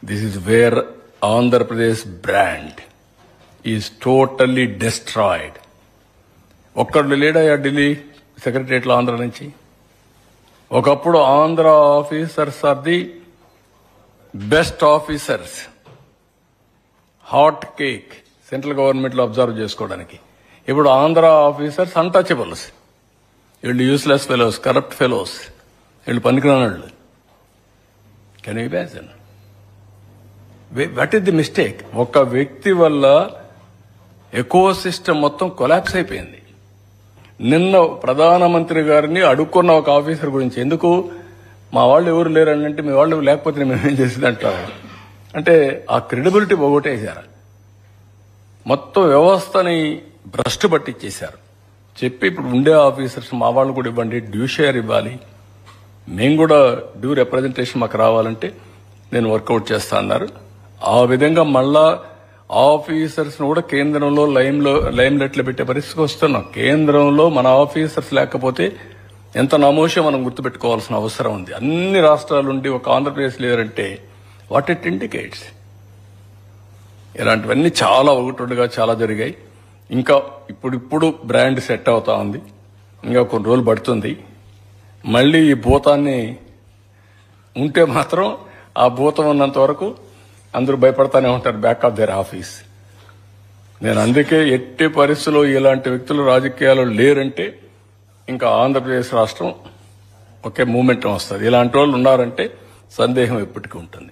This is where Andhra Pradesh brand is totally destroyed. ఒక్కడు లేడయ్యా ఢిల్లీ సెక్రటరియట్లో ఆంధ్ర నుంచి. ఒకప్పుడు Andhra officers are the best officers, hot cake central గవర్నమెంట్లో observe చేసుకోవడానికి. ఇప్పుడు ఆంధ్ర ఆఫీసర్స్ అన్టచబుల్స్, వీళ్ళు యూస్లెస్ ఫెలోస్, కరప్ట్ ఫెలోస్, వీళ్ళు పనికిరానోళ్ళు. Can you imagine? What is the mistake? ఒక వ్యక్తి వల్ల ఎకో సిస్టమ్ మొత్తం కొలాప్స్ అయిపోయింది. నిన్న ప్రధానమంత్రి గారిని అడుక్కున్న ఒక ఆఫీసర్ గురించి, ఎందుకు మా వాళ్ళు ఎవరు లేరని అంటే, మీ వాళ్ళు లేకపోతే మేమేం చేసిందంటారు అంటే, ఆ క్రెడిబిలిటీ పోగొట్టేశారు. మొత్తం వ్యవస్థని భ్రష్టు పట్టించేశారు. చెప్పి ఇప్పుడు ఉండే ఆఫీసర్స్ మా వాళ్ళు కూడా ఇవ్వండి, డ్యూ షేర్ ఇవ్వాలి, మేము కూడా డ్యూ రిప్రజెంటేషన్ మాకు రావాలంటే నేను వర్కౌట్ చేస్తా అన్నారు. ఆ విధంగా మళ్ళా ఆఫీసర్స్ కూడా కేంద్రంలో లైమ్ లైట్లో పెట్టే పరిస్థితికి వస్తున్నాం. కేంద్రంలో మన ఆఫీసర్స్ లేకపోతే ఎంత నమోషో మనం గుర్తుపెట్టుకోవాల్సిన అవసరం ఉంది. అన్ని రాష్ట్రాల నుండి ఒక ఆంధ్రప్రదేశ్ లేదంటే వాట్ ఇట్ ఇండికేట్స్. ఇలాంటివన్నీ చాలా ఒకటిగా చాలా జరిగాయి. ఇంకా ఇప్పుడు బ్రాండ్ సెట్ అవుతా ఉంది, ఇంకా కొన్ని రోజులు పడుతుంది. మళ్ళీ ఈ భూతాన్ని ఉంటే మాత్రం ఆ భూతం ఉన్నంత వరకు అందరూ భయపడతానే ఉంటారు, బ్యాక్ ఆఫ్ దేర్ ఆఫీస్. నేను అందుకే ఎట్టి పరిస్థితుల్లో ఇలాంటి వ్యక్తులు రాజకీయాలు లేరంటే ఇంకా ఆంధ్రప్రదేశ్ రాష్ట్రం ఒకే మూమెంట్ వస్తుంది. ఇలాంటి వాళ్ళు ఉన్నారంటే సందేహం ఎప్పటికీ ఉంటుంది.